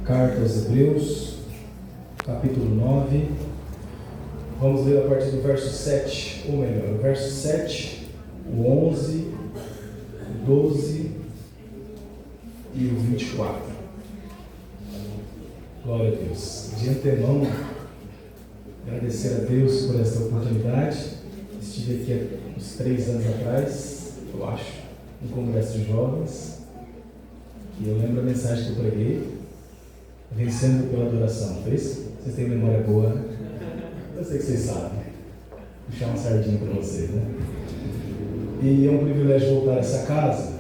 Carta aos Hebreus, capítulo 9. Vamos ler a partir do verso 7, ou melhor, o verso 7, o 11, o 12 e o 24. Glória a Deus. De antemão, agradecer a Deus por esta oportunidade. Estive aqui há uns 3 anos atrás, eu acho, no Congresso de Jovens, e eu lembro a mensagem que eu preguei, vencendo pela adoração. Foi isso? Vocês têm memória boa, né? Eu sei que vocês sabem. Vou puxar uma sardinha para vocês, né? E é um privilégio voltar a essa casa,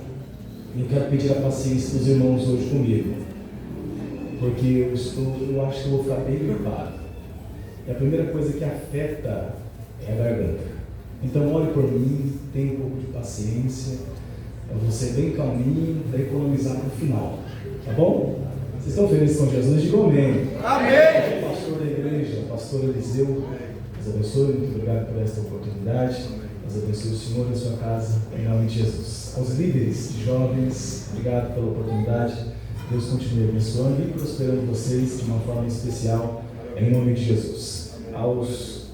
e eu quero pedir a paciência dos irmãos hoje comigo, porque eu acho que eu vou ficar bem gripado. E a primeira coisa que afeta é a garganta. Então ore por mim, tenha um pouco de paciência, eu vou ser bem calminho para economizar para o final, tá bom? Vocês estão felizes com Jesus? Digam amém. Amém! Pastor da igreja, pastor Eliseu, Deus abençoe, muito obrigado por esta oportunidade. Deus abençoe o Senhor e a sua casa, em nome de Jesus. Aos líderes de jovens, obrigado pela oportunidade. Deus continue abençoando e prosperando vocês de uma forma especial, em nome de Jesus. Aos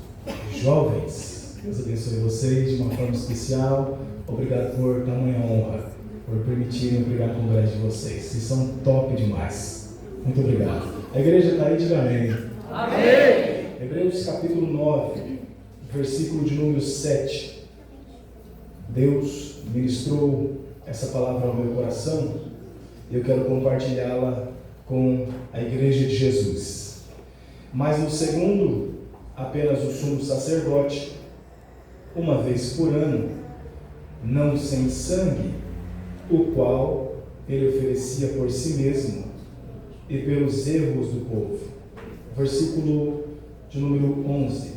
jovens, Deus abençoe vocês de uma forma especial. Obrigado por tamanha honra, por permitirem pregar com o congresso de vocês. Vocês são top demais. Muito obrigado. A igreja está aí, diga amém. Amém! Hebreus capítulo 9, versículo de número 7. Deus ministrou essa palavra ao meu coração e eu quero compartilhá-la com a igreja de Jesus. Mas no segundo, apenas o sumo sacerdote, uma vez por ano, não sem sangue, o qual ele oferecia por si mesmo e pelos erros do povo. Versículo de número 11.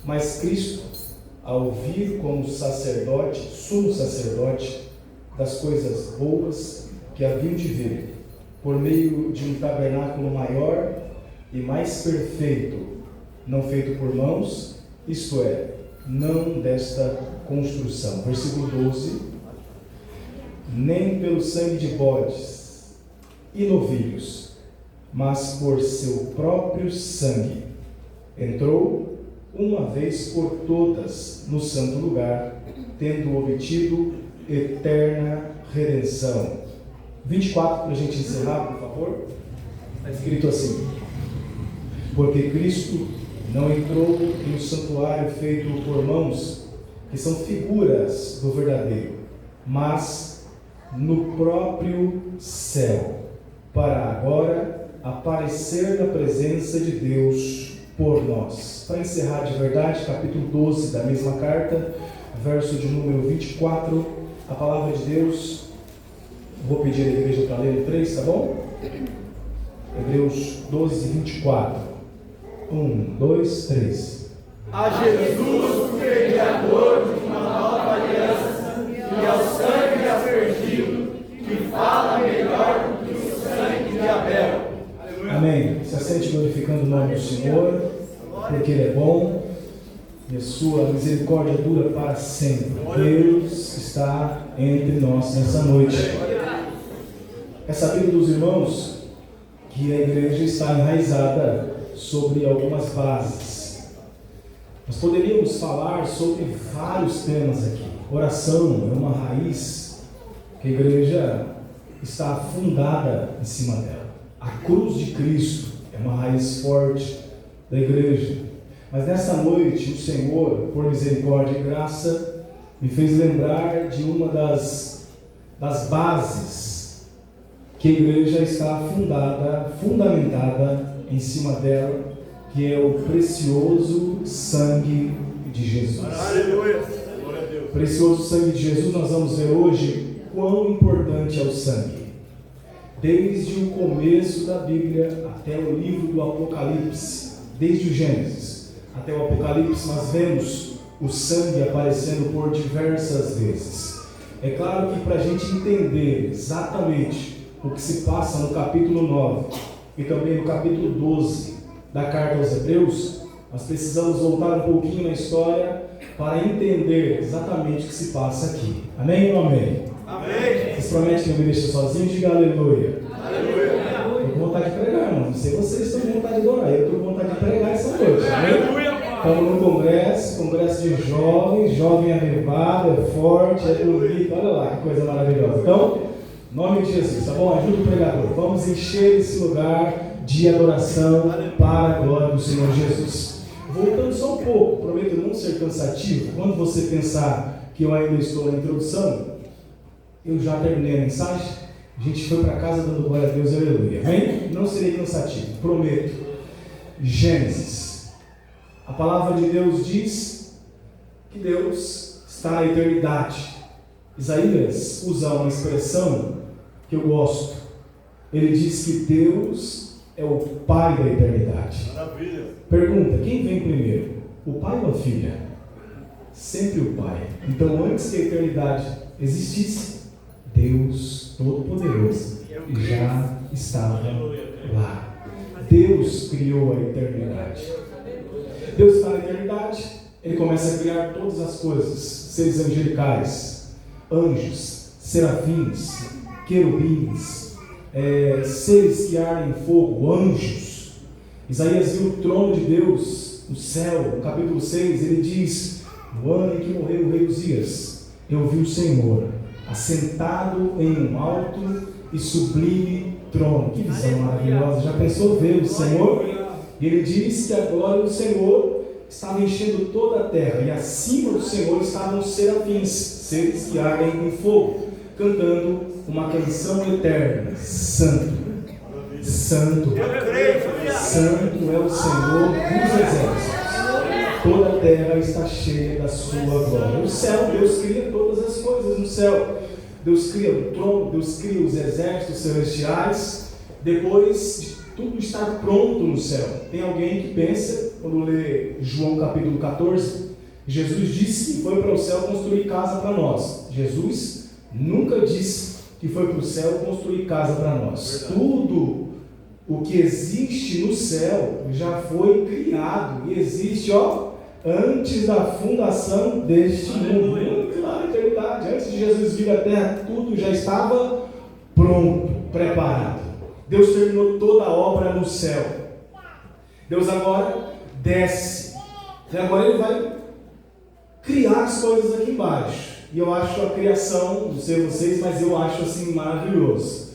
Mas Cristo, ao vir como sacerdote, sumo sacerdote, das coisas boas que haviam de vir, por meio de um tabernáculo maior e mais perfeito, não feito por mãos, isto é, não desta construção. Versículo 12. Nem pelo sangue de bodes e novilhos, mas por seu próprio sangue, entrou uma vez por todas no santo lugar, tendo obtido eterna redenção. 24, para a gente encerrar, por favor. Está escrito assim: porque Cristo não entrou em um santuário feito por mãos, que são figuras do verdadeiro, mas no próprio céu, para agora aparecer na presença de Deus por nós. Para encerrar de verdade, capítulo 12 da mesma carta, verso de número 24, a palavra de Deus. Vou pedir à igreja para ler o 3, tá bom? Hebreus 12, 24. 1, 2, 3. A Jesus, o mediador de uma nova aliança, e ao sangue aspergido, que fala melhor do que o sangue de Abel. Amém. Se assente glorificando o nome do Senhor, porque Ele é bom e a sua misericórdia dura para sempre. Deus está entre nós nessa noite. É sabido dos irmãos que a igreja está enraizada sobre algumas bases. Nós poderíamos falar sobre vários temas aqui. Oração é uma raiz que a igreja está fundada em cima dela. A cruz de Cristo é uma raiz forte da igreja. Mas nessa noite o Senhor, por misericórdia e graça, me fez lembrar de uma das bases que a igreja está fundamentada em cima dela, que é o precioso sangue de Jesus. Aleluia! Precioso sangue de Jesus, nós vamos ver hoje quão importante é o sangue. Desde o começo da Bíblia até o livro do Apocalipse, desde o Gênesis até o Apocalipse, nós vemos o sangue aparecendo por diversas vezes. É claro que para a gente entender exatamente o que se passa no capítulo 9 e também no capítulo 12 da carta aos Hebreus, nós precisamos voltar um pouquinho na história para entender exatamente o que se passa aqui. Amém ou amém? Amém! Vocês prometem que não me deixam sozinho? Diga aleluia. Aleluia! Eu vou vontade de Estamos no congresso de jovens, jovem avivado, é forte, é bonito, olha lá que coisa maravilhosa. Então, em nome de Jesus, tá bom? Ajuda o pregador. Vamos encher esse lugar de adoração para a glória do Senhor Jesus. Voltando só um pouco, prometo não ser cansativo. Quando você pensar que eu ainda estou na introdução, eu já terminei a mensagem, a gente foi para casa dando glória a Deus, aleluia. Amém? Não serei cansativo, prometo. Gênesis. A palavra de Deus diz que Deus está na eternidade. Isaías usa uma expressão que eu gosto. Ele diz que Deus é o Pai da eternidade. Maravilha. Pergunta, quem vem primeiro? O pai ou a filha? Sempre o Pai. Então, antes que a eternidade existisse, Deus Todo-Poderoso já estava lá. Deus criou a eternidade. Deus está na eternidade, Ele começa a criar todas as coisas, seres angelicais, anjos, serafins, querubins, seres que ardem em fogo, anjos. Isaías viu o trono de Deus no céu, no capítulo 6, ele diz: no ano em que morreu o rei Uzias, eu vi o Senhor assentado em um alto e sublime trono. Que visão maravilhosa! Já pensou ver o Senhor? E ele diz que a glória do Senhor estava enchendo toda a terra, e acima do Senhor estavam os serafins, seres que ardem em fogo, cantando uma canção eterna: Santo, Santo, Santo é o Senhor dos exércitos. Toda a terra está cheia da sua glória. No céu, Deus cria todas as coisas no céu. Deus cria o trono, Deus cria os exércitos celestiais. Depois de tudo estar pronto no céu, tem alguém que pensa, quando lê João capítulo 14, Jesus disse que foi para o céu construir casa para nós. Jesus nunca disse que foi para o céu construir casa para nós. Verdade. Tudo o que existe no céu já foi criado e existe, antes da fundação deste mundo. Muito lá na eternidade, antes de Jesus vir à terra, tudo já estava pronto, preparado. Deus terminou toda a obra no céu. Deus agora desce. E agora Ele vai criar as coisas aqui embaixo. E eu acho a criação, não sei vocês, mas eu acho assim maravilhoso.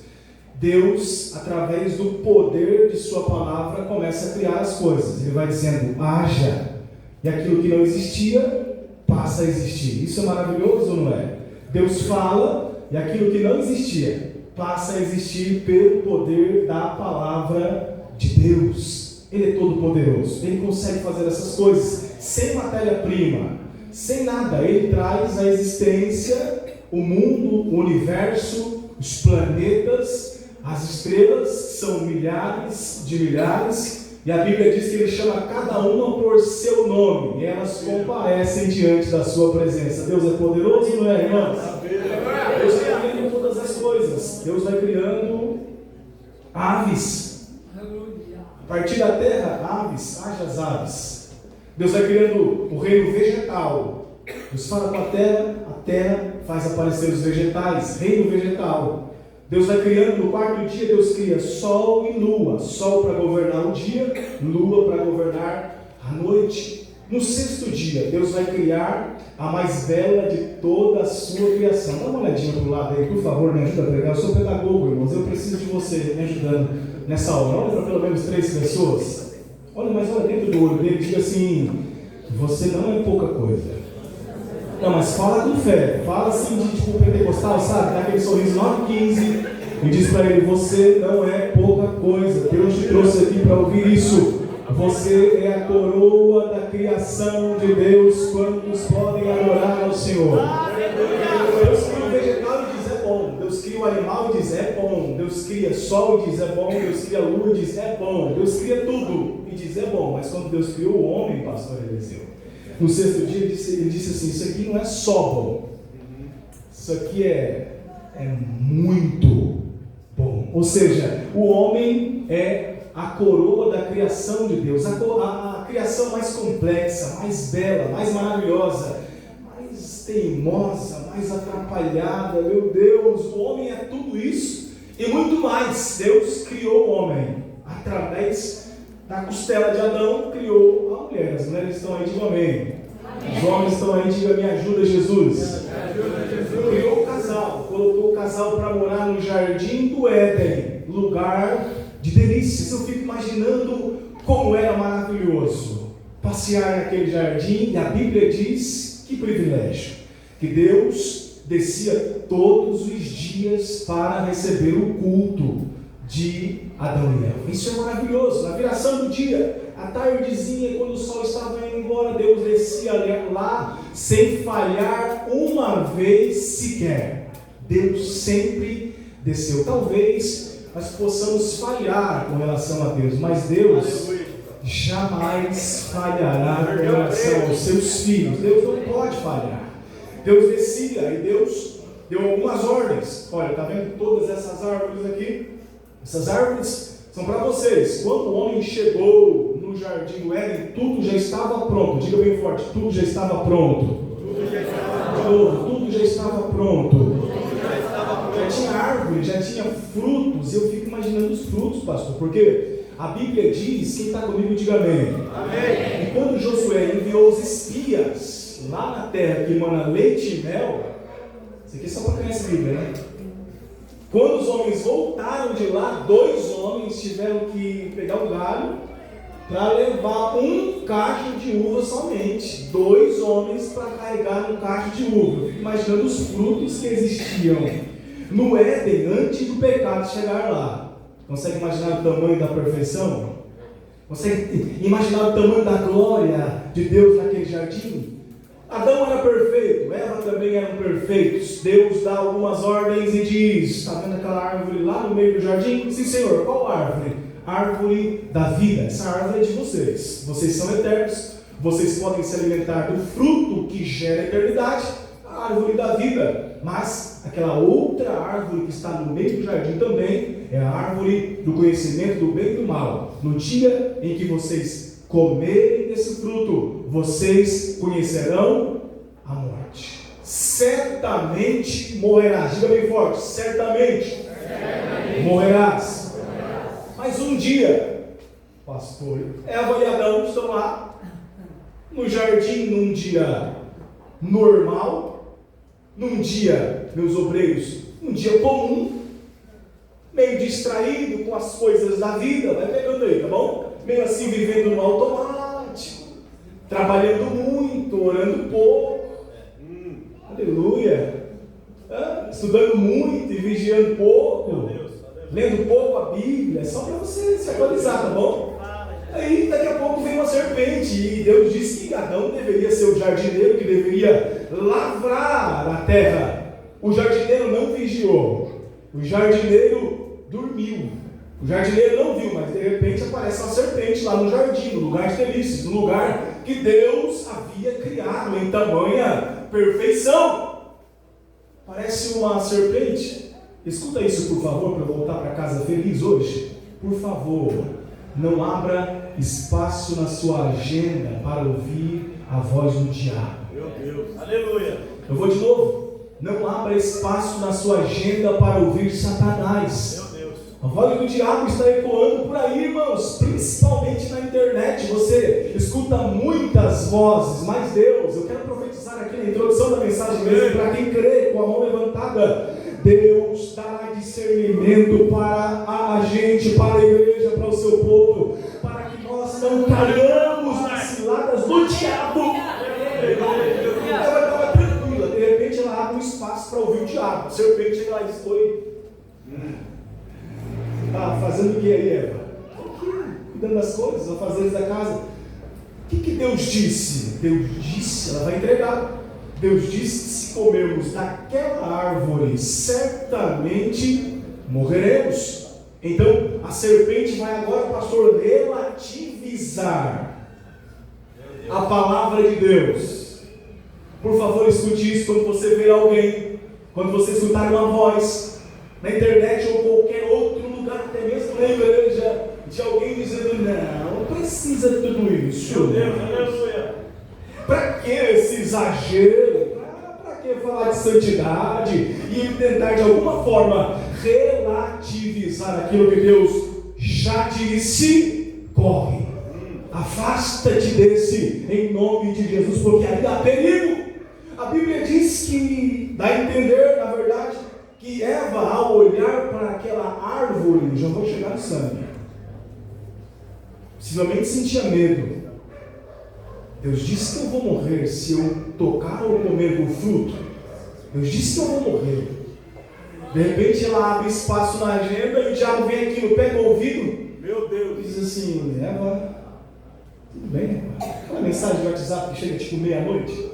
Deus, através do poder de sua palavra, começa a criar as coisas. Ele vai dizendo: haja. E aquilo que não existia, passa a existir. Isso é maravilhoso ou não é? Deus fala, e aquilo que não existia, passa a existir pelo poder da palavra de Deus. Ele é todo poderoso. Ele consegue fazer essas coisas sem matéria-prima, sem nada. Ele traz à existência o mundo, o universo, os planetas, as estrelas, são milhares de milhares, e a Bíblia diz que Ele chama cada uma por seu nome, e elas comparecem diante da sua presença. Deus é poderoso, não é, irmãos? Deus vai criando todas as coisas. Deus vai criando aves. A partir da terra, aves, haja as aves. Deus vai criando o reino vegetal. Deus fala com a terra faz aparecer os vegetais, reino vegetal. Deus vai criando, no quarto dia Deus cria sol e lua, sol para governar o dia, lua para governar a noite. No sexto dia, Deus vai criar a mais bela de toda a sua criação. Dá uma olhadinha para o lado aí, por favor, me ajuda a pregar. Eu sou pedagogo, irmãos, eu preciso de você me ajudando nessa aula. Olha para pelo menos 3 pessoas. Olha dentro do olho dele, diga assim: você não é pouca coisa. Não, mas fala com fé, fala assim de tipo pentecostal, sabe? Dá aquele sorriso 9,15 e diz para ele: você não é pouca coisa. Deus te trouxe aqui para ouvir isso. Você é a coroa da criação de Deus. Quantos podem adorar ao Senhor? Deus cria o vegetal e diz: é bom. Deus cria o animal e diz: é bom. Deus cria sol e diz: é bom. Deus cria lua e diz: é bom. Deus cria tudo e diz: é bom. Mas quando Deus criou o homem, pastor Eliseu, no sexto dia ele disse assim: isso aqui não é só bom, isso aqui é muito bom. Ou seja, o homem é a coroa da criação de Deus, a criação mais complexa, mais bela, mais maravilhosa, mais teimosa, mais atrapalhada. Meu Deus, o homem é tudo isso e muito mais. Deus criou o homem através da costela de Adão, criou a mulher. As mulheres estão aí, digam amém. Os homens estão aí, digam, me ajuda, Jesus. Criou o casal, colocou o casal para morar no jardim do Éden, lugar de delícias. Eu fico imaginando como era maravilhoso passear naquele jardim, e a Bíblia diz, que privilégio, que Deus descia todos os dias para receber o culto de Adão e Eva. Isso é maravilhoso. Na viração do dia, à tardezinha, quando o sol estava indo embora, Deus descia lá sem falhar uma vez sequer. Deus sempre desceu. Talvez nós possamos falhar com relação a Deus, mas Deus jamais falhará com relação aos seus filhos. Deus não pode falhar. Deus descia e Deus deu algumas ordens. Olha, está vendo todas essas árvores aqui? Essas árvores são para vocês. Quando o homem chegou no jardim do Éden, tudo já estava pronto. Diga bem forte, tudo já estava pronto. Tudo já estava pronto. Tudo já estava pronto. Já tinha árvore, já tinha frutos. Eu fico imaginando os frutos, pastor, porque a Bíblia diz, quem está comigo, diga amém. Amém. E quando Josué enviou os espias lá na terra que emana leite e mel, isso aqui é só para criança Bíblia, né? Quando os homens voltaram de lá, 2 homens tiveram que pegar o galho para levar um cacho de uva somente. 2 homens para carregar um cacho de uva. Eu fico imaginando os frutos que existiam no Éden antes do pecado chegar lá. Consegue imaginar o tamanho da perfeição? Consegue imaginar o tamanho da glória de Deus naquele jardim? Adão era perfeito, Eva também eram perfeitos. Deus dá algumas ordens e diz: está vendo aquela árvore lá no meio do jardim? Sim, Senhor. Qual árvore? Árvore da vida. Essa árvore é de vocês. Vocês são eternos. Vocês podem se alimentar do fruto que gera eternidade, a árvore da vida. Mas aquela outra árvore que está no meio do jardim também é a árvore do conhecimento do bem e do mal. No dia em que vocês comerem desse fruto, vocês conhecerão a morte. Certamente morrerás. Diga bem forte: certamente morrerás. Mas um dia, pastor, Eva e Adão estão lá no jardim num dia normal, num dia, meus obreiros, um dia comum, meio distraído com as coisas da vida. Vai pegando aí, tá bom? Meio assim, vivendo no automático, trabalhando muito, orando pouco, aleluia, estudando muito e vigiando pouco, lendo pouco a Bíblia, só para você se atualizar, tá bom? Aí daqui a pouco vem uma serpente, e Deus disse que Adão deveria ser o jardineiro, que deveria lavrar a terra. O jardineiro não vigiou, o jardineiro dormiu. O jardineiro não viu, mas de repente aparece uma serpente lá no jardim, no lugar de delícias, no lugar que Deus havia criado em tamanha perfeição. Parece uma serpente. Escuta isso, por favor, para voltar para casa feliz hoje. Por favor, não abra espaço na sua agenda para ouvir a voz do diabo. Meu Deus, aleluia. Eu vou de novo. Não abra espaço na sua agenda para ouvir Satanás. A voz do diabo está ecoando por aí, irmãos, principalmente na internet. Você escuta muitas vozes, mas Deus, eu quero profetizar aqui na introdução da mensagem mesmo, para quem crê com a mão levantada, Deus dará discernimento para a gente, para a igreja, para o seu povo, para que nós não caiamos nas ciladas do diabo. Ela estava tranquila, de repente ela abre um espaço para ouvir o diabo. A serpente chega lá e diz: oi. Está fazendo o que aí, Eva? Cuidando das coisas, os afazeres da casa. O que Deus disse? Deus disse, ela vai entregar. Deus disse que se comermos daquela árvore, certamente morreremos. Então, a serpente vai agora, pastor, relativizar a palavra de Deus. Por favor, escute isso quando você ver alguém, quando você escutar uma voz, na internet ou qualquer outro lugar, até mesmo na igreja, de alguém dizendo: não precisa de tudo isso. Meu Deus, aleluia. Para que esse exagero? Para que falar de santidade e tentar de alguma forma relativizar aquilo que Deus já disse? corre. Afasta-te desse, em nome de Jesus, porque aí há perigo. A Bíblia diz que, dá a entender, na verdade, que Eva, ao olhar para aquela árvore, já vou chegar no sangue, possivelmente sentia medo. Deus disse que eu vou morrer se eu tocar ou comer do fruto. Deus disse que eu vou morrer. De repente ela abre espaço na agenda e o diabo vem aqui no pé do ouvido. Meu Deus. Diz assim: Eva, tudo bem? Aquela mensagem do WhatsApp que chega tipo meia-noite.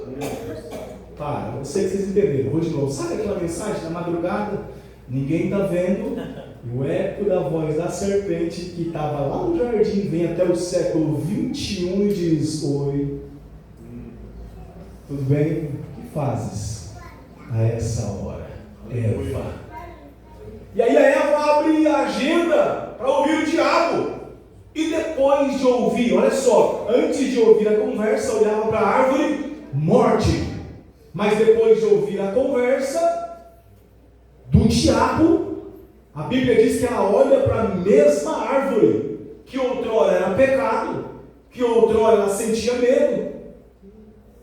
Para, eu sei que vocês entenderam. Vou de novo. Sabe aquela mensagem da madrugada? Ninguém está vendo. E o eco da voz da serpente que estava lá no jardim vem até o século 21 e diz: oi, tudo bem? O que fazes a essa hora, Eva? E aí a Eva abre a agenda para ouvir o diabo. E depois de ouvir, olha só, antes de ouvir a conversa, olhava para a árvore, morte. Mas depois de ouvir a conversa do diabo, a Bíblia diz que ela olha para a mesma árvore, que outrora era pecado, que outrora ela sentia medo.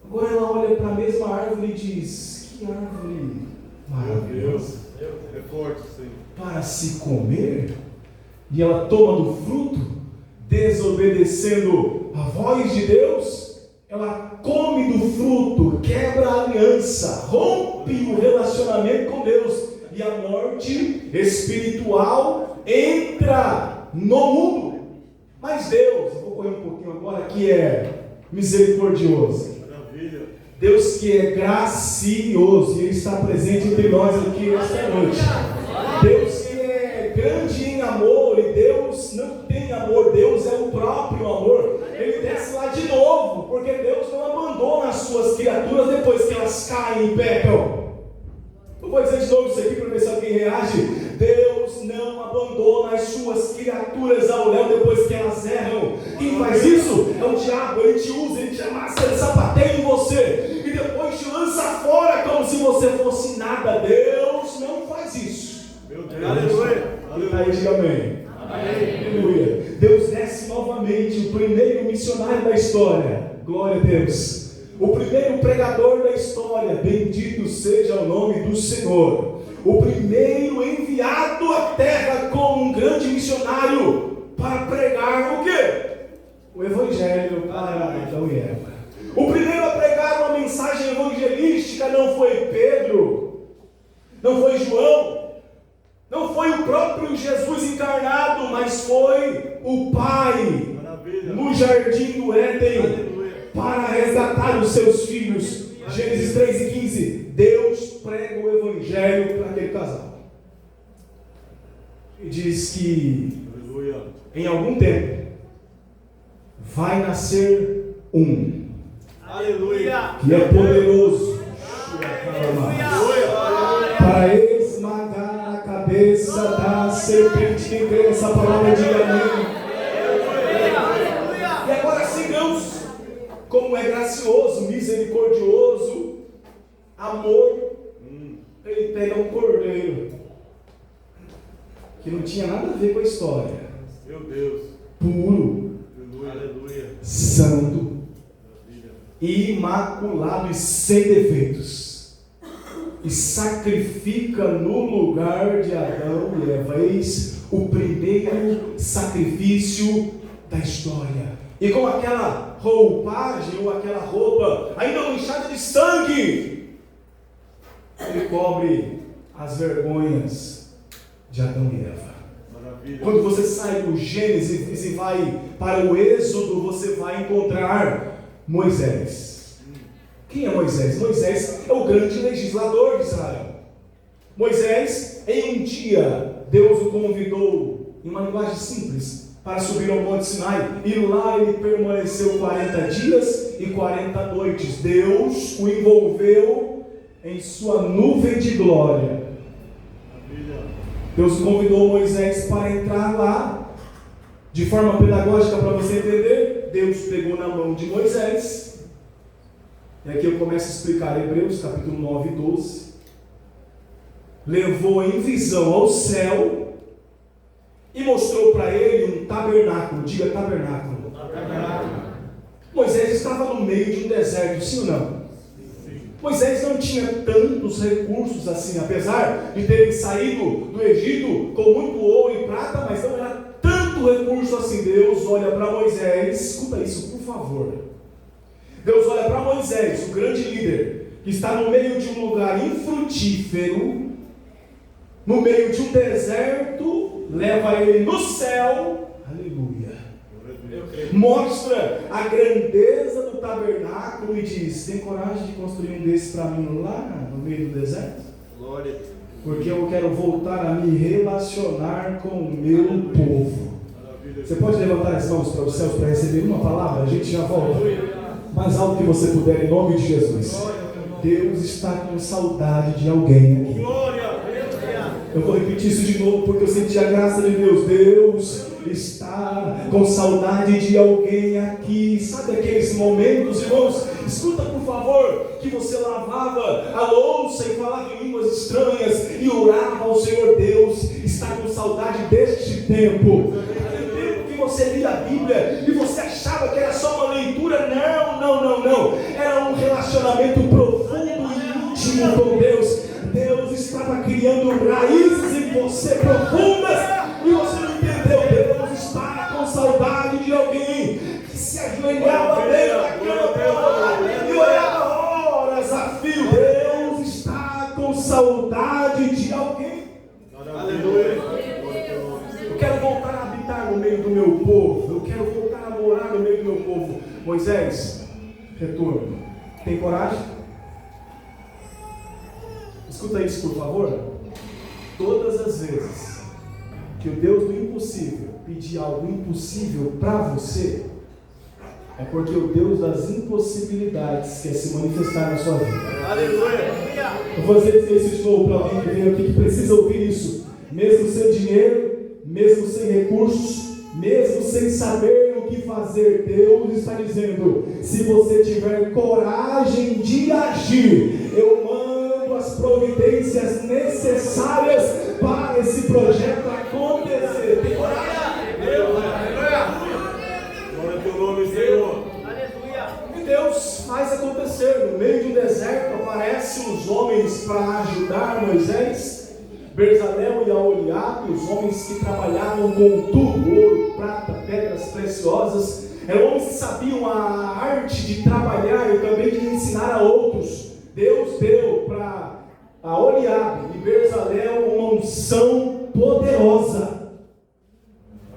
Agora ela olha para a mesma árvore e diz: que árvore maravilhosa. É forte, sim. Para se comer. E ela toma do fruto, desobedecendo a voz de Deus. Ela come do fruto, quebra a aliança, rompe o relacionamento com Deus. E a morte espiritual entra no mundo. Mas Deus, eu vou correr um pouquinho agora, que é misericordioso. Maravilha. Deus que é gracioso, e Ele está presente entre nós aqui esta noite. Deus que é grande em amor, e Deus não tem amor, Deus é o próprio amor. Ele desce lá de novo, porque Deus não abandona as suas criaturas depois que elas caem e pecam. Eu vou dizer de novo isso aqui para ver se alguém reage. Deus não abandona as suas criaturas ao léu depois que elas erram. Quem faz isso é o diabo. Ele te usa, ele te amassa, ele sapateia em você e depois te lança fora como se você fosse nada. Deus não faz isso. Meu Deus. Aleluia. Aí diga amém. Aleluia. Deus desce novamente, o primeiro missionário da história. Glória a Deus. O primeiro pregador da história, bendito seja o nome do Senhor. O primeiro enviado à terra como um grande missionário para pregar o quê? O Evangelho para Adão e Eva. O primeiro a pregar uma mensagem evangelística não foi Pedro, não foi João, não foi o próprio Jesus encarnado, mas foi o Pai. Maravilha. No jardim do Éden. Aleluia. Para resgatar os seus filhos. Gênesis 3:15. Deus prega o Evangelho para aquele casal. E diz que em algum tempo vai nascer um. Aleluia. Que é poderoso. Para esmagar a cabeça da serpente. Quem crê nessa palavra, diga amém. E agora sigamos. Como é gracioso, misericordioso, amor. Ele pega um cordeiro que não tinha nada a ver com a história. Meu Deus. Puro. Aleluia. Santo. Imaculado e sem defeitos. E sacrifica no lugar de Adão e Eva. Eis o primeiro sacrifício da história. E com aquela roupagem ou aquela roupa ainda manchada de sangue, ele cobre as vergonhas de Adão e Eva. Maravilha. Quando você sai do Gênesis e vai para o Êxodo, você vai encontrar Moisés. Quem é Moisés? Moisés é o grande legislador de Israel. Moisés, em um dia, Deus o convidou, em uma linguagem simples, para subir ao Monte Sinai, e lá ele permaneceu 40 dias e 40 noites. Deus o envolveu em sua nuvem de glória. Deus convidou Moisés para entrar lá, de forma pedagógica para você entender. Deus pegou na mão de Moisés, e aqui eu começo a explicar Hebreus capítulo 9 e 12, levou em visão ao céu, e mostrou para ele um tabernáculo. Diga tabernáculo. Moisés estava no meio de um deserto, sim ou não? Moisés não tinha tantos recursos assim, apesar de terem saído do Egito com muito ouro e prata, mas não era tanto recurso assim. Deus olha para Moisés, escuta isso por favor. Deus olha para Moisés, o grande líder, que está no meio de um lugar infrutífero, no meio de um deserto, leva ele no céu, aleluia, mostra a grandeza do tabernáculo e diz: tem coragem de construir um desses para mim lá no meio do deserto? Glória a Deus. Porque eu quero voltar a me relacionar com o meu povo. Você pode levantar as mãos para os céus para receber uma palavra? A gente já volta. Mais alto que você puder, em nome de Jesus. Deus está com saudade de alguém aqui. Eu vou repetir isso de novo porque eu senti a graça de Deus. Deus está com saudade de alguém aqui. Sabe aqueles momentos, irmãos? Escuta por favor, que você lavava a louça e falava em línguas estranhas e orava ao Senhor. Deus está com saudade deste tempo. Que você lia a Bíblia e você achava que era só uma leitura. Não. Era um relacionamento profundo e íntimo com Deus. Deus estava criando raízes em você profundas e você não entendeu. Deus está com saudade de alguém que se ajoelhava dentro da cama e orava horas a fio. Deus está com saudade de alguém. Aleluia. Eu quero voltar a habitar no meio do meu povo. Eu quero voltar a morar no meio do meu povo. Moisés, retorno. Tem coragem? Escuta isso, por favor. Todas as vezes que o Deus do impossível pedir algo impossível para você, é porque o Deus das impossibilidades quer se manifestar na sua vida. Aleluia. Eu vou dizer isso de novo para alguém que veio aqui que precisa ouvir isso. Mesmo sem dinheiro, mesmo sem recursos, mesmo sem saber o que fazer, Deus está dizendo: se você tiver coragem de agir, eu mando as providências necessárias para esse projeto acontecer. Tem coragem? Glória ao teu nome, Senhor. E Deus faz acontecer. No meio de um deserto aparecem os homens para ajudar Moisés. Bezalel e Aholiabe, os homens que trabalhavam com tudo, ouro, prata, pedras preciosas, eram homens que sabiam a arte de trabalhar e também de ensinar a outros. Deus deu para Aholiabe e Bezalel uma unção poderosa,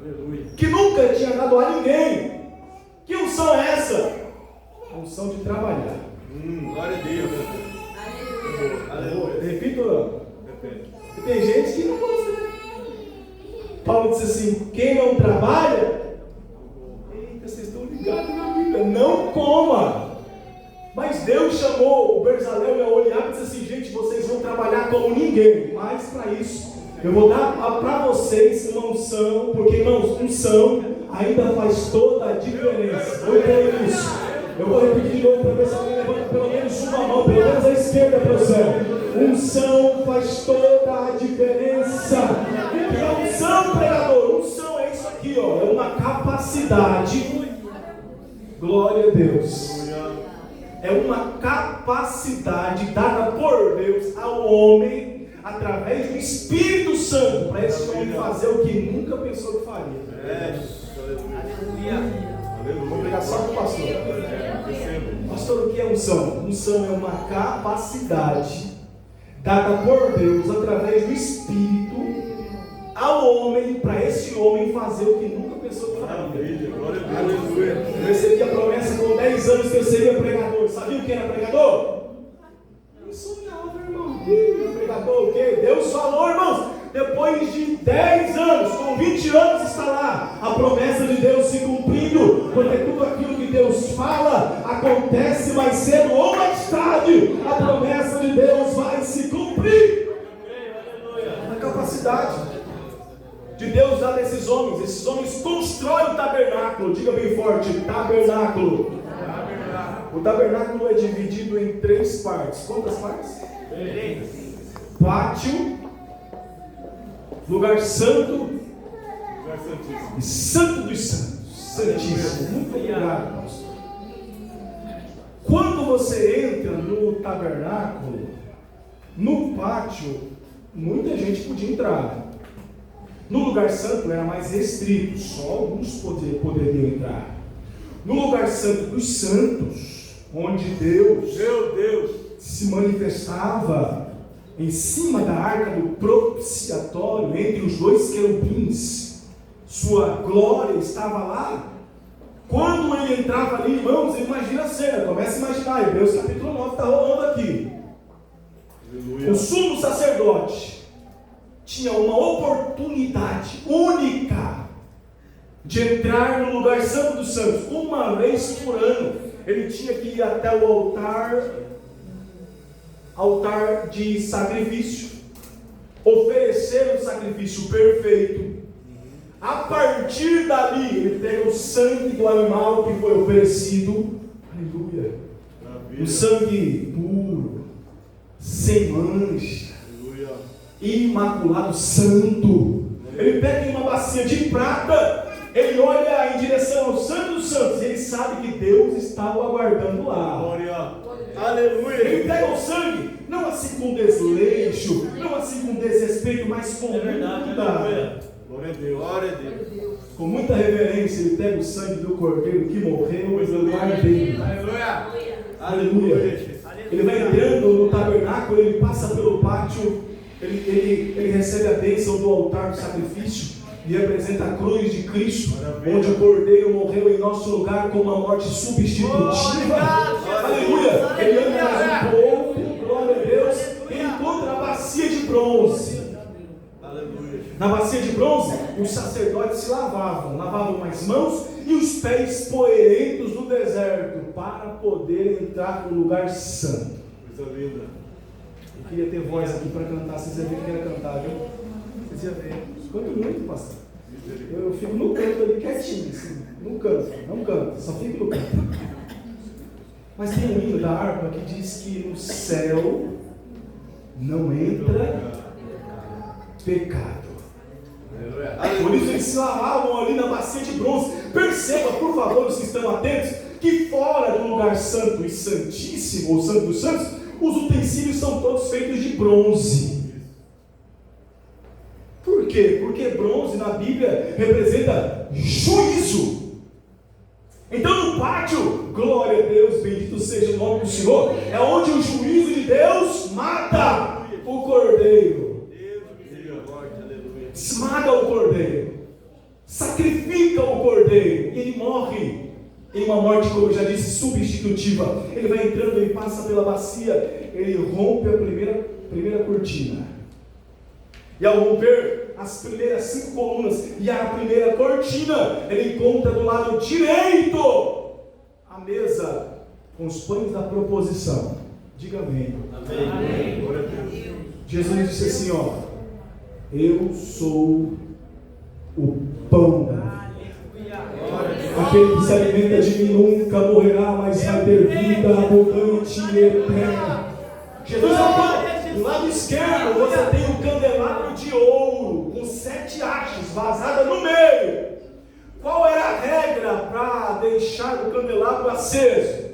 Aleluia. que nunca tinha dado a ninguém. Que unção é essa? A unção de trabalhar. Glória a Deus. Aleluia. Repito. E tem gente que não gosta. Paulo disse assim: quem não trabalha, eita, vocês estão ligados na Bíblia, não coma. Mas Deus chamou o Bezalel e a Aholiabe e disse assim: gente, vocês vão trabalhar como ninguém, mas para isso eu vou dar para vocês uma unção, porque irmãos, unção ainda faz toda a diferença. Eu creio nisso. Eu vou repetir de novo para ver se alguém levanta pelo menos uma mão, pelo menos a esquerda para o céu. Unção faz toda a diferença. O que é unção, pregador? Unção é isso aqui, ó. É uma capacidade. Glória a Deus. É uma capacidade dada por Deus ao homem através do Espírito Santo para esse homem fazer o que nunca pensou que faria. Aleluia. Vou pegar só para o pastor. Pastor, o que é unção? Unção é uma capacidade dada por Deus através do Espírito ao homem, para esse homem fazer o que nunca pensou que faria. Eu recebi a promessa com 10 anos que eu seria pregador. Sabia o que era pregador? Eu sonhava, irmão. Pregador o quê? Deus falou, irmãos. Depois de 10 anos, com 20 anos está lá a promessa de Deus se cumprindo, porque tudo aquilo que Deus fala acontece mais cedo ou mais tarde. A promessa de Deus vai se cumprir. A capacidade de Deus dá esses homens constroem o tabernáculo. Diga bem forte: tabernáculo. O tabernáculo é dividido em 3 partes. Quantas partes? 3. Pátio, lugar santo E Santo dos Santos, Santíssimo. Muito obrigado, pastor. Quando você entra no tabernáculo, no pátio, muita gente podia entrar. No lugar santo era mais restrito, só alguns poderiam entrar. No lugar santo dos santos, onde Deus, meu Deus, se manifestava em cima da arca do propiciatório, entre os dois querubins, sua glória estava lá. Quando ele entrava ali, irmãos, imagina a cena, começa a imaginar, Hebreus capítulo 9 está rolando aqui. Aleluia. O sumo sacerdote tinha uma oportunidade única de entrar no lugar santo dos santos, uma vez por ano. Ele tinha que ir até o altar de sacrifício, oferecer um sacrifício perfeito. A partir dali, ele pega o sangue do animal que foi oferecido, aleluia, o sangue puro, sem mancha, aleluia, imaculado, santo. Ele pega em uma bacia de prata, ele olha em direção ao Santo dos Santos, e ele sabe que Deus está o aguardando lá. Glória. Aleluia. Ele pega o sangue, não assim com desleixo, não assim com desrespeito, mas com muita, glória a Deus, glória a Deus, com muita reverência. Ele pega o sangue do cordeiro que morreu no lugar dele. Aleluia. Aleluia. Ele vai entrando no tabernáculo, ele passa pelo pátio, ele recebe a bênção do altar do sacrifício e apresenta a cruz de Cristo, onde o cordeiro morreu em nosso lugar com uma morte substitutiva. Aleluia. Ele anda mais um pouco, glória a Deus, ele encontra a bacia de bronze. Na bacia de bronze, os sacerdotes se lavavam as mãos e os pés poeirentos no deserto, para poder entrar no lugar santo. Coisa linda. Eu queria ter voz aqui para cantar, vocês iam ver que era cantar, viu? Vocês iam ver. Canto muito, pastor. Eu fico no canto ali quietinho, assim. Não canto, só fico no canto. Mas tem um hino da harpa que diz que no céu não entra pecado. Por isso eles se lavavam ali na bacia de bronze. Perceba, por favor, os que estão atentos, que fora do lugar santo e santíssimo, ou santo dos santos, os utensílios são todos feitos de bronze. Por quê? Porque bronze na Bíblia representa juízo. Então no pátio, glória a Deus, bendito seja o nome do Senhor, é onde o juízo de Deus mata o cordeiro. Esmaga o cordeiro, sacrifica o cordeiro, e ele morre em uma morte, como eu já disse, substitutiva. Ele vai entrando, ele passa pela bacia, ele rompe a primeira cortina, e ao romper as primeiras 5 colunas e a primeira cortina, ele encontra do lado direito a mesa com os pães da proposição. Diga amém. Amém. Glória a Deus. Jesus disse assim, ó: eu sou o pão da vida. Aquele que se alimenta de mim nunca morrerá, mas vai ter vida abundante e eterna. Jesus é o pão. Do lado esquerdo você tem um candelabro de ouro com 7 hastes vazadas no meio. Qual era a regra para deixar o candelabro aceso?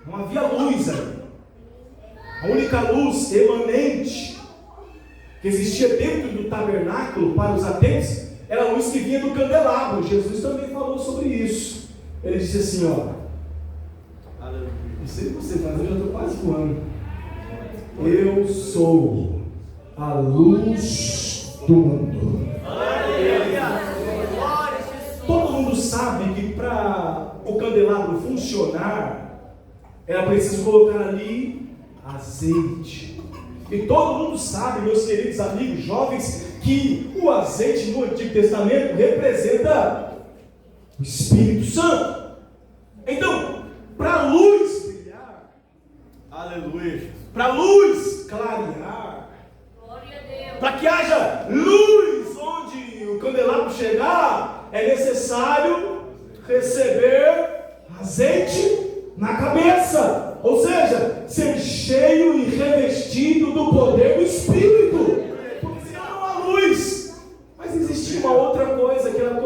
Não havia luz ali. A única luz emanente que existia dentro do tabernáculo para os atentos era a luz que vinha do candelabro. Jesus também falou sobre isso. Ele disse assim, ó, não sei você, mas eu já estou quase voando. Eu sou a luz do mundo. Todo mundo sabe que para o candelabro funcionar era preciso colocar ali azeite. E todo mundo sabe, meus queridos amigos jovens, que o azeite no Antigo Testamento representa o Espírito Santo. Então, para a luz brilhar, aleluia, para a luz clarear, para que haja luz onde o candelabro chegar, é necessário receber azeite na cabeça, ou seja, ser cheio e revestido do poder do Espírito, porque senão não há luz. Mas existia uma outra coisa que era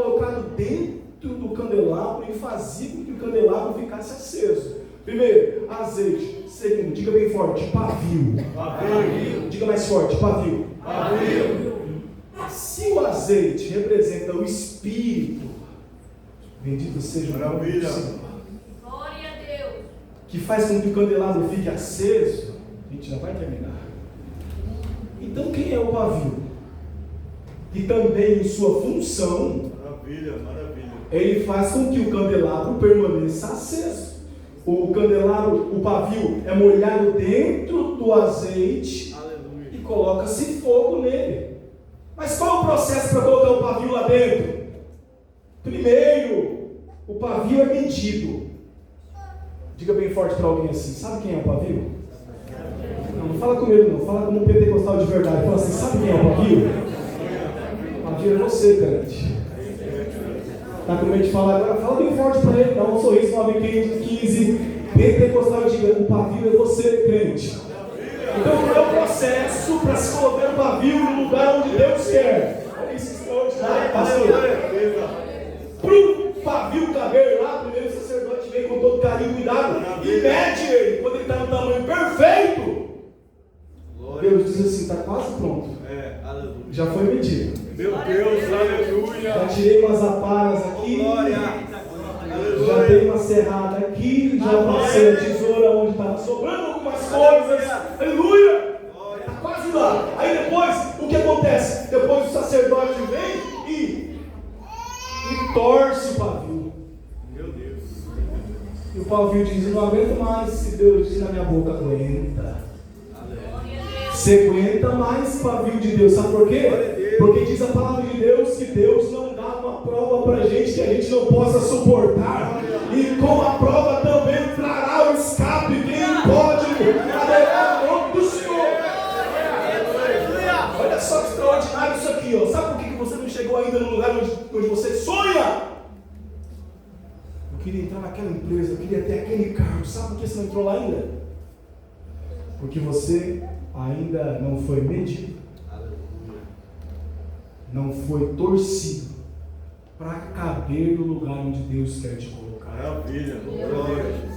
fazia com que o candelabro ficasse aceso? Primeiro, azeite. Segundo, diga bem forte, pavio. Pavio. Diga mais forte, pavio. Pavio. Se o azeite representa o Espírito, bendito seja o nome do Senhor, glória a Deus, que faz com que o candelabro fique aceso, a gente já vai terminar. Então quem é o pavio? E também em sua função, maravilha, maravilha, ele faz com que o candelabro permaneça aceso. O candelabro, o pavio é molhado dentro do azeite. Aleluia. E coloca-se fogo nele. Mas qual é o processo para colocar o pavio lá dentro? Primeiro, o pavio é medido. Diga bem forte para alguém assim, sabe quem é o pavio? Não fala comigo não, fala como um pentecostal de verdade. Fala assim, sabe quem é o pavio? O pavio é você, crente. Está com medo de falar agora? Fala bem forte para ele, dá um sorriso, 9:15, pentecostal e diga, o pavio é você, crente. Então qual é o processo para se colocar o pavio no lugar onde Deus quer? Olha isso extraordinário, pastor. Para o pavio caber lá, primeiro o sacerdote vem com todo carinho e cuidado e mede ele, quando ele está no tamanho perfeito. Deus diz assim, está quase pronto. Já foi medido. Meu Deus, aleluia. Já tirei umas aparas aqui. Já dei uma serrada aqui. Já passei a tesoura onde estava sobrando algumas coisas. Aleluia. Está quase lá. Aí depois, o que acontece? Depois o sacerdote vem e torce o pavio. Meu Deus. E o pavio diz, não aguento mais. Se Deus diz na minha boca, aguenta. Você aguenta mais pavio de Deus, sabe por quê? Porque diz a palavra de Deus que Deus não dá uma prova para a gente que a gente não possa suportar, e com a prova também trará o escape. Quem pode adorar o nome do Senhor? Olha só que extraordinário isso aqui, ó. Sabe por que você não chegou ainda no lugar onde você sonha? Eu queria entrar naquela empresa, eu queria ter aquele carro. Sabe por que você não entrou lá ainda? Porque você ainda não foi medido, não foi torcido para caber no lugar onde Deus quer te colocar. Maravilha,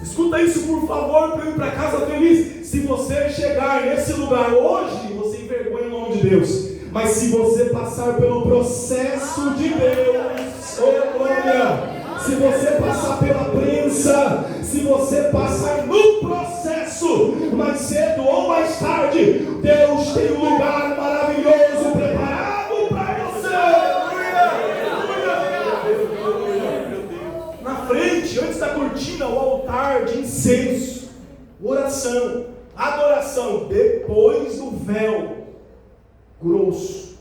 Escuta isso, por favor, para ir para casa feliz. Se você chegar nesse lugar hoje, você envergonha o nome de Deus. Mas se você passar pelo processo de Deus, oh glória! Se você passar pela prensa, se você passar no processo, mais cedo ou mais tarde, Deus tem um lugar maravilhoso preparado para você. Na frente, antes da cortina, o altar de incenso, oração, adoração, depois do véu grosso.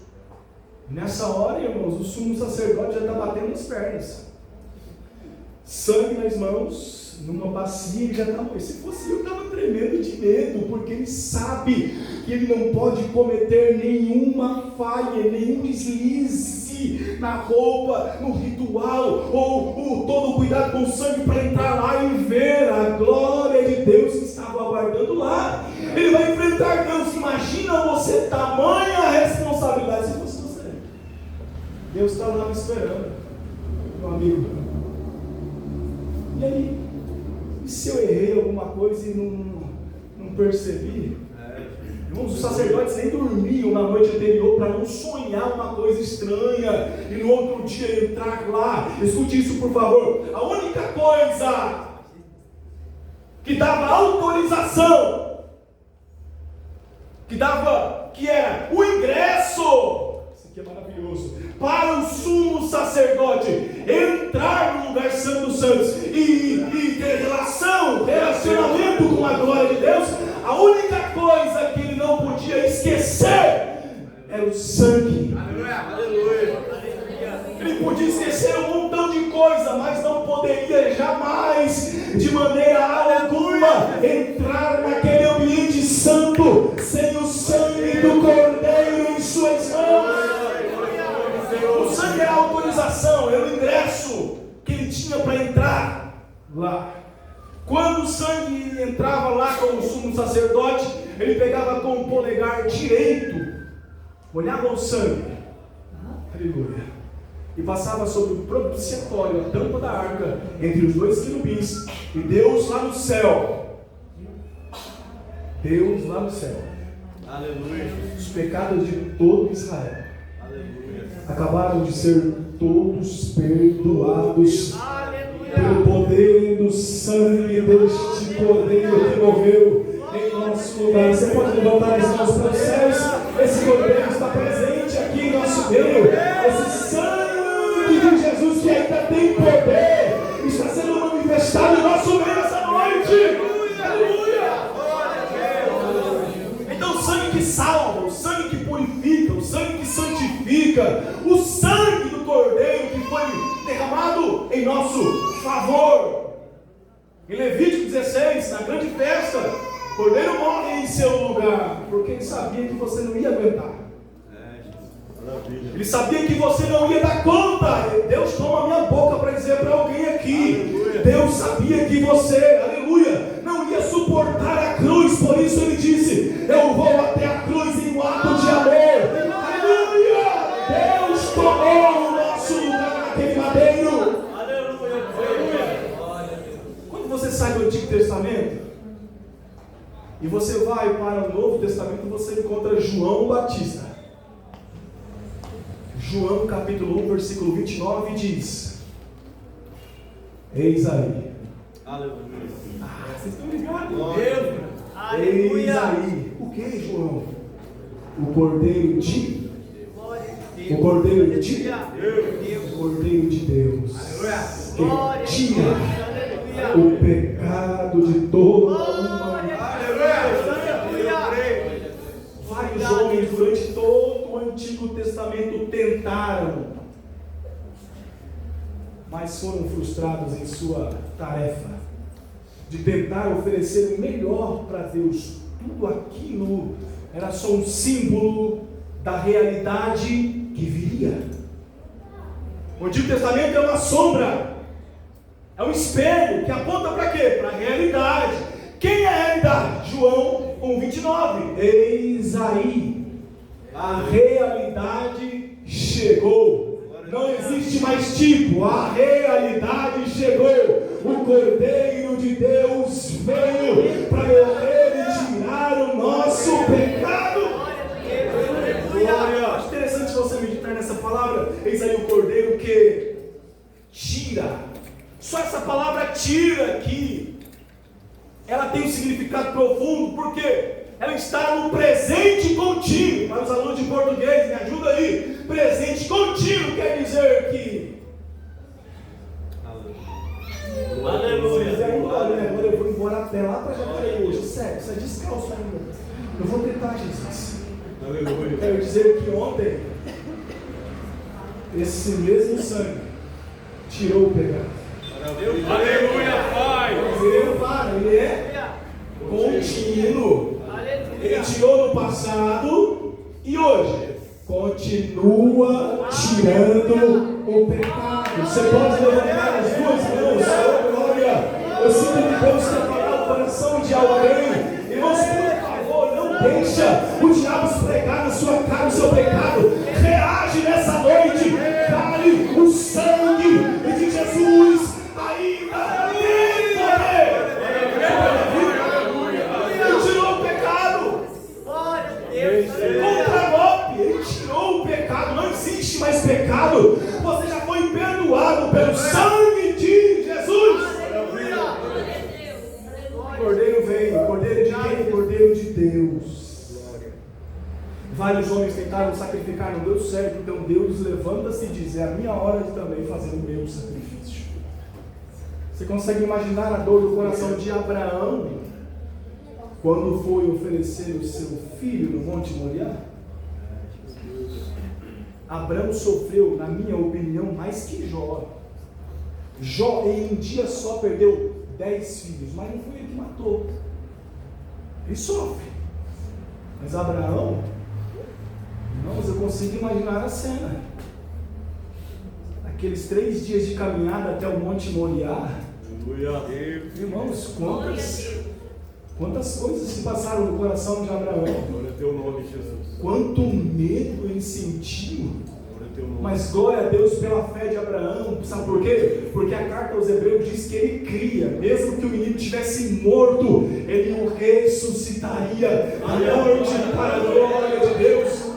Nessa hora, irmãos, o sumo sacerdote já está batendo as pernas. Sangue nas mãos, numa bacia, ele já estava. Se fosse eu, estava tremendo de medo, porque ele sabe que ele não pode cometer nenhuma falha, nenhum deslize na roupa, no ritual, ou todo o cuidado com o sangue para entrar lá e ver a glória de Deus que estava aguardando lá. Ele vai enfrentar Deus. Imagina você, tamanha responsabilidade. Se fosse você, Deus está lá me esperando, meu amigo. E aí, e se eu errei alguma coisa e não percebi? Irmãos, os sacerdotes nem dormiam na noite anterior para não sonhar uma coisa estranha e no outro dia entrar lá. Escute isso, por favor. A única coisa que dava autorização, que era o ingresso, isso aqui é maravilhoso, para o sumo sacerdote entrar no lugar santo dos santos e ter relacionamento com a glória de Deus, a única coisa que ele não podia esquecer era o sangue. Aleluia. Ele podia esquecer um montão de coisa, mas não poderia jamais, de maneira alguma, entrar naquele ambiente santo sem o sangue do Cordeiro em suas mãos. O sangue era a autorização, era o ingresso que ele tinha para entrar lá. Quando o sangue entrava lá com o sumo sacerdote, ele pegava com o polegar direito, olhava o sangue, aleluia, e passava sobre o propiciatório, a tampa da arca, entre os dois querubins, e Deus lá no céu, Aleluia. os pecados de todo Israel acabaram de ser todos perdoados pelo poder do sangue deste Cordeiro que morreu em nosso lugar. Você pode levantar as mãos para os céus? Esse Cordeiro está presente aqui em nosso meio. Esse sangue de Jesus que ainda tem poder está sendo manifestado em nosso meio essa noite. Aleluia! Então o sangue que salva, o sangue que purifica, o sangue que santifica, o sangue do Cordeiro que foi derramado em nosso favor. Em Levítico 16, na grande festa, o Cordeiro morre em seu lugar, porque ele sabia que você não ia aguentar. Ele sabia que você não ia dar conta. Deus toma a minha boca para dizer para alguém aqui. Aleluia. Deus sabia que você, aleluia, não ia suportar a cruz. Por isso ele disse: eu vou até a cruz em um ato de amor. Aleluia. Deus tomou o nosso lugar naquele madeiro. Aleluia. Quando você sai do Antigo Testamento e você vai para o Novo Testamento, você encontra João Batista. João capítulo 1, versículo 29 diz: eis aí. Aleluia. Vocês estão ligados? Eis aí. O que, João? O Cordeiro de Deus. O Cordeiro de Deus. Que tira o pecado de toda a humanidade. Vários homens durante todo o Antigo Testamento tentaram, mas foram frustrados em sua tarefa de tentar oferecer o melhor para Deus. Tudo aquilo era só um símbolo da realidade que viria. O Antigo Testamento é uma sombra, é um espelho que aponta para quê? Para a realidade. Quem é a realidade? João 1,29. Eis aí, a realidade chegou. Não existe mais tipo, a realidade chegou. O Cordeiro de Deus veio para morrer e tirar o nosso pecado. Acho interessante você meditar nessa palavra. Eis aí o Cordeiro que tira. Só essa palavra tira aqui, ela tem um significado profundo, porque ela está no presente contínuo. Para os alunos de português, me ajuda aí. Presente contínuo quer dizer que... Aleluia. Agora eu vou embora até lá para Jacareí hoje. Sério, você é descalço ainda. Eu vou tentar, Jesus. Aleluia. Quero dizer que ontem, esse mesmo sangue tirou o pecado. Aleluia, Pai. Ele não para, ele é contínuo. Ele tirou no passado e hoje continua tirando o pecado. Você pode levantar as duas mãos, oh glória. Eu sinto que Deus quer falar o coração de alguém. Irmãos, por favor, não deixa o diabo esfregar na sua cara o seu pecado. Reage nessa noite. Vale o sangue de Jesus. Ainda tem poder. Ele tirou o pecado. Contra-golpe, ele tirou o pecado. Não existe mais pecado. Você já foi perdoado pelo sangue de Jesus. O Cordeiro veio. O Cordeiro de quem? O Cordeiro de Deus. Vários homens tentaram sacrificar, não deu certo. Então Deus levanta-se e diz: é a minha hora de também fazer o meu sacrifício. Você consegue imaginar a dor do coração de Abraão quando foi oferecer o seu filho no Monte Moriá? Abraão sofreu, na minha opinião, mais que Jó. Jó em um dia só perdeu 10 filhos, mas não foi ele que matou. Ele sofre. Mas Abraão, irmãos, eu consigo imaginar a cena. Aqueles 3 dias de caminhada até o Monte Moriá. Irmãos, quantas coisas se passaram no coração de Abraão. Glória a teu nome, Jesus. Quanto medo ele sentiu. Mas glória a Deus pela fé de Abraão. Sabe por quê? Porque a carta aos Hebreus diz que ele cria, mesmo que o menino tivesse morto, ele o ressuscitaria à morte para a glória de Deus.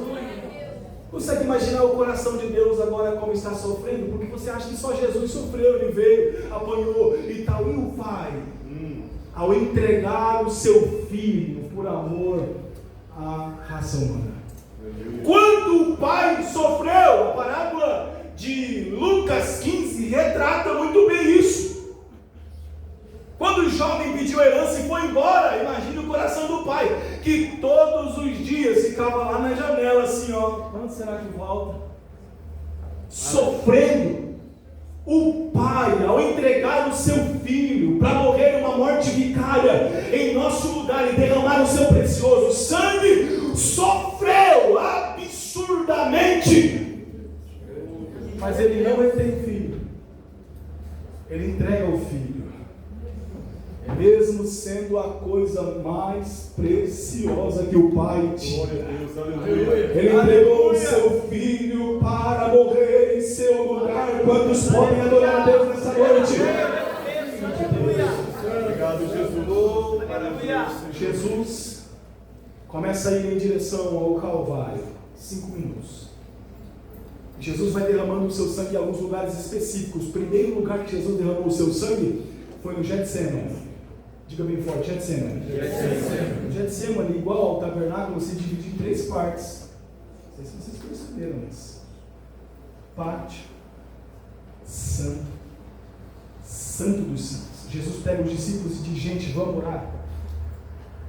Consegue imaginar o coração de Deus agora como está sofrendo? Porque você acha que só Jesus sofreu, ele veio, apanhou e tal. E o Pai, ao entregar o seu Filho por amor à raça humana. Quando o Pai sofreu, a parábola de Lucas 15 retrata muito bem isso. Quando o jovem pediu herança e foi embora, imagine o coração do pai, que todos os dias ficava lá na janela assim, ó, quando será que volta? Sofrendo. O pai, ao entregar o seu filho para morrer uma morte vicária em nosso lugar e derramar o seu precioso sangue, sofreu absurdamente. Mas ele não retém filho, ele entrega o filho. Mesmo sendo a coisa mais preciosa que o Pai tinha. Ele entregou o seu filho para morrer em seu lugar. Quantos podem adorar a Deus nessa noite? Obrigado, Jesus. Jesus começa a ir em direção ao Calvário. 5 minutos. Jesus vai derramando o seu sangue em alguns lugares específicos. O primeiro lugar que Jesus derramou o seu sangue foi no Getsemane. Diga bem forte, Getsemane. Getsemane, igual ao tabernáculo, se divide em 3 partes. Não sei se vocês perceberam, mas pátio, santo, santo dos santos. Jesus pega os discípulos e diz: gente, vamos orar.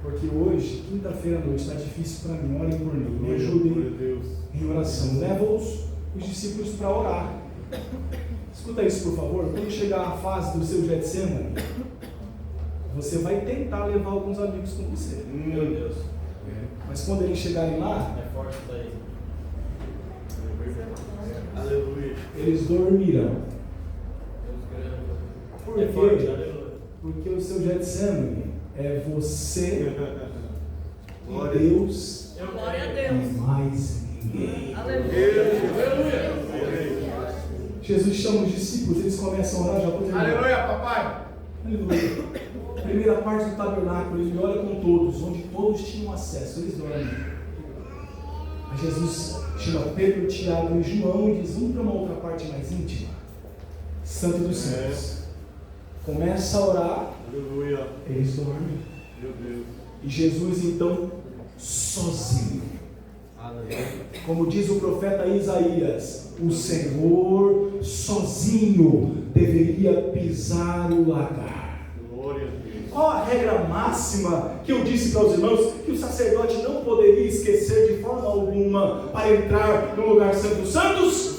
Porque hoje, quinta-feira à noite, está difícil para mim. Orem por mim, me ajudem em oração. Leva-os discípulos para orar. Escuta isso, por favor. Quando chegar a fase do seu Getsemane, você vai tentar levar alguns amigos com você. Meu Deus. Mas quando eles chegarem lá, É forte isso aí. Aleluia. eles dormirão. Por É quê? forte, aleluia. Porque o seu Getsemane é você Glória e Deus Glória a e Deus. mais ninguém. Aleluia. Jesus chama os discípulos, eles começam a orar, já vou terminar. Aleluia, papai. Aleluia. Primeira parte do tabernáculo, ele ora com todos, onde todos tinham acesso, eles dormem. Aí Jesus chama Pedro, Tiago e João e diz: vamos para uma outra parte mais íntima. Santo dos Santos. Começa a orar, Aleluia. eles dormem. Meu Deus. E Jesus então, sozinho. Como diz o profeta Isaías, o Senhor sozinho deveria pisar o lagar. Glória a Deus. Qual a regra máxima que eu disse para os irmãos que o sacerdote não poderia esquecer de forma alguma para entrar no lugar santo dos santos?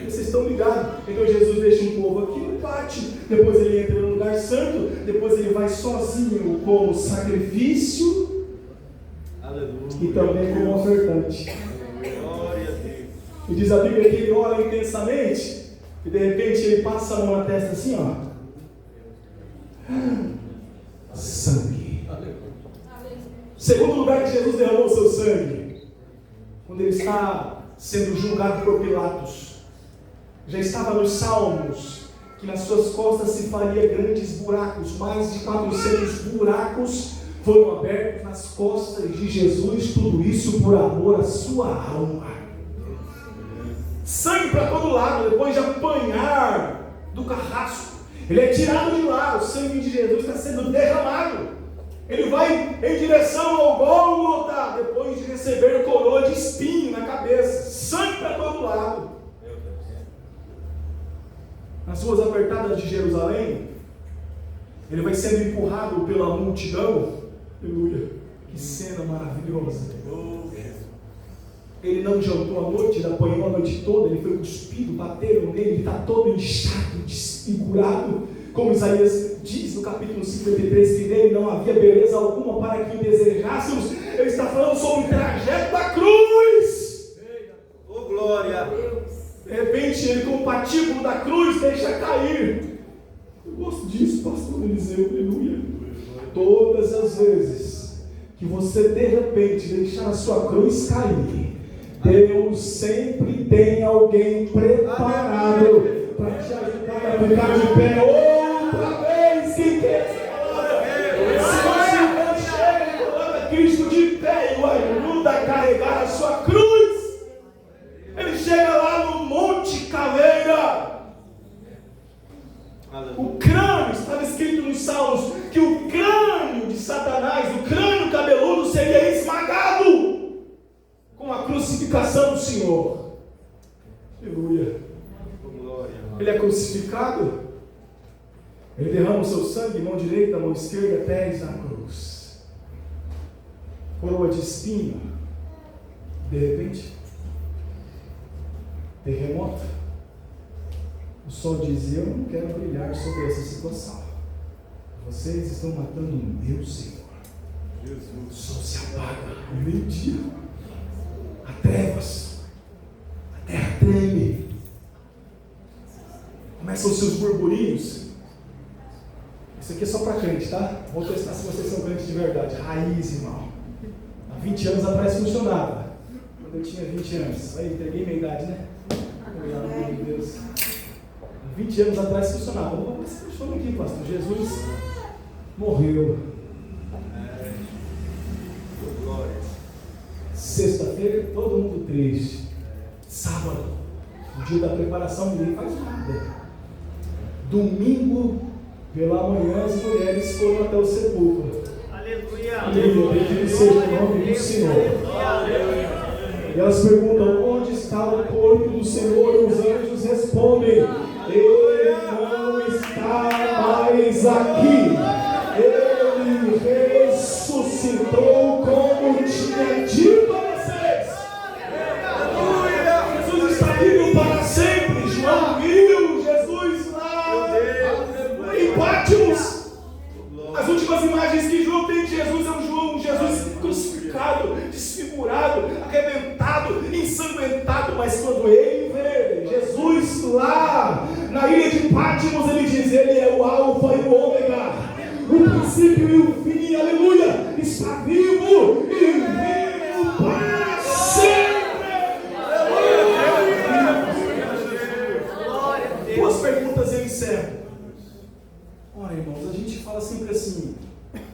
Vocês estão ligados? Então Jesus deixa um povo aqui no pátio, depois ele entra no lugar santo, depois ele vai sozinho como sacrifício. Aleluia. E também como ofertante. Glória a Deus. E diz a Bíblia que ele ora intensamente e de repente ele passa a mão na testa assim, ó. Sangue. Segundo lugar que Jesus derramou o seu sangue, quando ele está sendo julgado por Pilatos. Já estava nos Salmos que nas suas costas se faria grandes buracos, mais de 400 buracos foram abertos nas costas de Jesus, tudo isso por amor à sua alma. Sangue para todo lado, depois de apanhar do carrasco, ele é tirado de lá, o sangue de Jesus está sendo derramado. Ele vai em direção ao Gólgota, depois de receber coroa de espinho na cabeça, sangue para todo lado. Nas ruas apertadas de Jerusalém, ele vai sendo empurrado pela multidão. Aleluia, que cena maravilhosa. Ele não jantou a noite, ele apanhou a noite toda, ele foi cuspido, bateram nele, ele está todo inchado, desfigurado, como Isaías diz no capítulo 53, que nele não havia beleza alguma para que o desejássemos. Ele está falando sobre o trajeto da cruz. Oh, glória. De repente ele, com o patíbulo da cruz, deixa cair. Eu gosto disso, pastor Eliseu, aleluia. Todas as vezes que você de repente deixar a sua cruz cair, Deus sempre tem alguém preparado para te ajudar a ficar de pé outra vez. Quem quer ser se você chega e coloca Cristo de pé e o ajuda a carregar a sua cruz, ele chega lá no Monte Caveira. O crânio, estava escrito nos Salmos que o crânio de Satanás, o crânio cabeludo, seria esmagado com a crucificação do Senhor. Aleluia. Ele é crucificado, ele derrama o seu sangue, mão direita, mão esquerda, pés na cruz, coroa de espinho. De repente, terremoto. O sol diz: eu não quero brilhar sobre essa situação. Vocês estão matando o meu Senhor. Jesus. O sol se apaga, o meio-dia, há trevas, a terra treme, começam os seus burburinhos. Isso aqui é só para crente, tá? Vou testar se vocês são crentes de verdade. Raiz, irmão. Há 20 anos a prece funcionava. Quando eu tinha 20 anos. Aí, entreguei minha idade, né? Meu Deus. 20 anos atrás funcionava. Não vou se funciona aqui, pastor. Jesus morreu. Sexta-feira, todo mundo triste. Sábado, o dia da preparação, ninguém faz nada. Domingo, pela manhã, as mulheres foram até o sepulcro. Aleluia! Aleluia! Bendito seja o nome do Senhor. E elas perguntam: onde está o corpo do Senhor? E os anjos respondem: ele não está mais aqui. Ele ressuscitou como tinha dito a vocês. Jesus está vivo para sempre. João viu Jesus lá em Pátimos. As últimas imagens que João tem de Jesus é um Jesus crucificado, desfigurado, arrebentado, ensanguentado. Mas quando ele vê Jesus lá na ilha de Pátimos, ele diz: ele é o Alfa e o Ômega, o princípio e o fim. Aleluia! Está vivo e vivo para sempre. Duas perguntas eu encerro. Olha, irmãos, a gente fala sempre assim: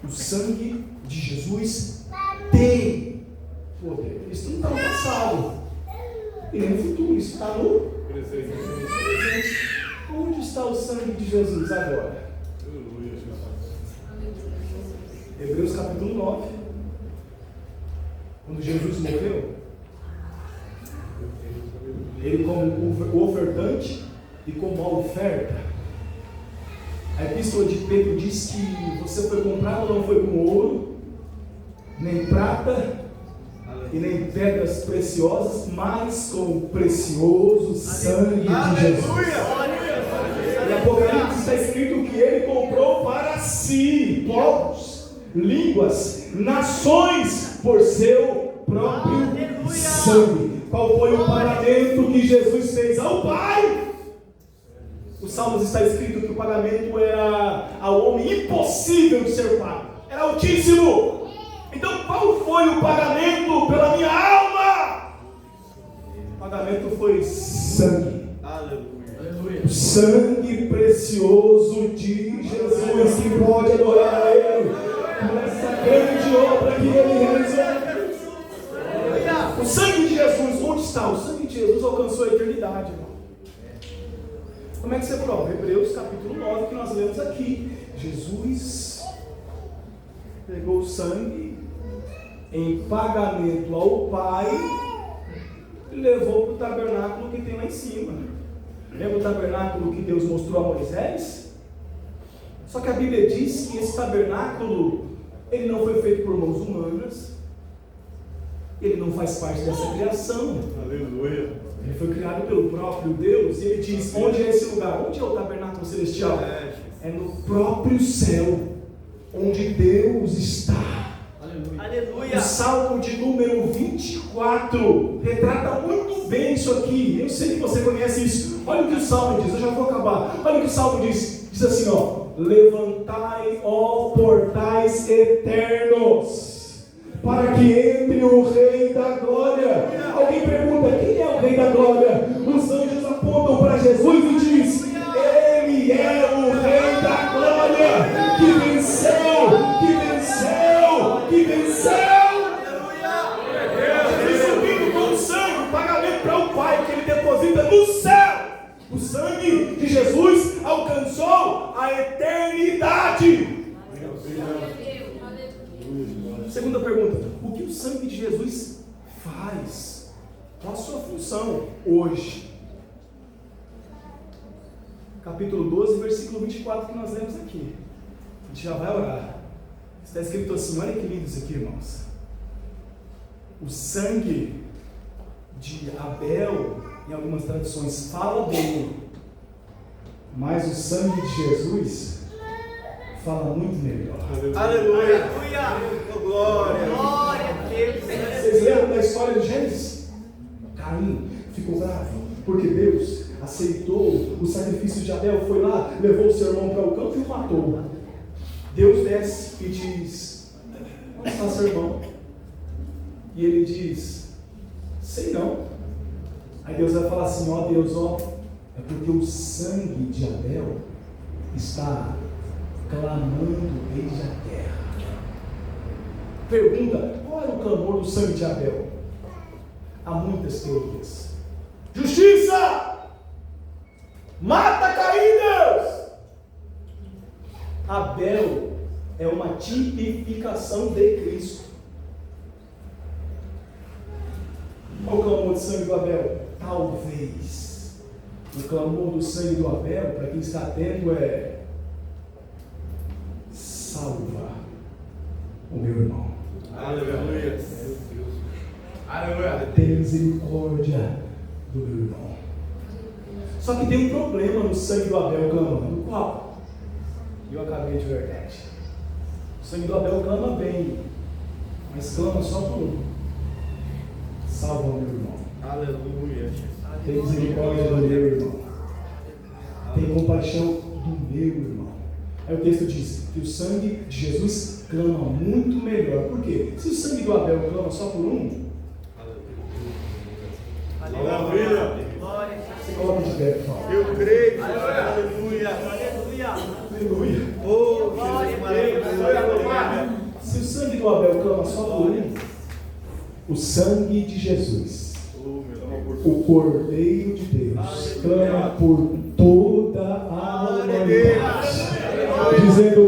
o sangue de Jesus tem poder. Isso não está no passado e nem no futuro, isso está no presente. Onde está o sangue de Jesus agora? Hebreus capítulo 9. Quando Jesus morreu, ele como o ofertante e como a oferta. A epístola de Pedro diz que você foi comprado não foi com ouro, nem prata e nem pedras preciosas, mas com o precioso sangue de Jesus. Em Apocalipse está escrito que ele comprou para si povos, línguas, nações, por seu próprio sangue. Qual foi o pagamento que Jesus fez ao Pai? Os Salmos está escrito que o pagamento era ao homem impossível de ser pago, era altíssimo. Então qual foi o pagamento pela minha alma? O pagamento foi sangue. Aleluia. O sangue precioso de Jesus, que pode adorar a Ele por essa grande obra que Ele realizou. O sangue de Jesus, onde está? O sangue de Jesus alcançou a eternidade, irmão. Como é que você prova? Hebreus capítulo 9, que nós lemos aqui. Jesus pegou o sangue em pagamento ao Pai e levou para o tabernáculo que tem lá em cima. Lembra o tabernáculo que Deus mostrou a Moisés? Só que a Bíblia diz que esse tabernáculo, ele não foi feito por mãos humanas, ele não faz parte dessa criação. Aleluia. Ele foi criado pelo próprio Deus. E ele diz: onde é esse lugar? Onde é o tabernáculo celestial? É no próprio céu, onde Deus está. Aleluia. O Salmo de número 24 retrata muito bem isso aqui. Eu sei que você conhece isso. Olha o que o Salmo diz, eu já vou acabar. Olha o que o Salmo diz. Diz assim, ó: levantai, ó portais eternos, para que entre o Rei da Glória. Alguém pergunta, quem é o Rei da Glória? Os anjos apontam para Jesus e diz: Ele é o Rei da Glória, que venceu, que venceu, que venceu. Jesus subindo com o sangue, pagamento para o Pai que Ele deposita no céu. O sangue de Jesus alcançou a eternidade. Segunda pergunta: o que o sangue de Jesus faz? Qual a sua função hoje? Capítulo 12, versículo 24 que nós lemos aqui. A gente já vai orar. Está escrito assim, olha que lindo isso aqui, irmãos. O sangue de Abel, em algumas traduções, fala bem, mas o sangue de Jesus fala muito melhor. Aleluia! Glória! Glória a Deus! Vocês lembram da história de Gênesis? Caim ficou bravo, porque Deus aceitou o sacrifício de Abel, foi lá, levou o seu irmão para o campo e o matou. Deus desce e diz: onde está seu irmão? E ele diz: sei não. Aí Deus vai falar assim: ó Deus, ó, é porque o sangue de Abel está clamando desde a terra. Pergunta: qual era o clamor do sangue de Abel? Há muitas teorias. Justiça! Mata Caim, Deus! Abel é uma tipificação de Cristo. Qual o clamor do sangue do Abel? Talvez o clamor do sangue do Abel, para quem está atento, é: salva o meu irmão. Aleluia! Aleluia! Tem misericórdia do meu irmão. Só que tem um problema no sangue do Abel clamando. Qual? Eu acabei de verdade. O sangue do Abel clama bem, mas clama só por um: salva o meu irmão. Aleluia! Tem misericórdia do meu irmão. Tem compaixão do meu irmão. Aí o texto diz que o sangue de Jesus clama muito melhor. Por quê? Se o sangue do Abel clama só por um, Aleluia! você coloca de pé, por favor. Eu creio! Aleluia! Aleluia. Oh, Jesus maravilhoso! Se o sangue do Abel clama só por um, o sangue de Jesus, o Cordeiro de Deus, clama por toda a humanidade, dizendo: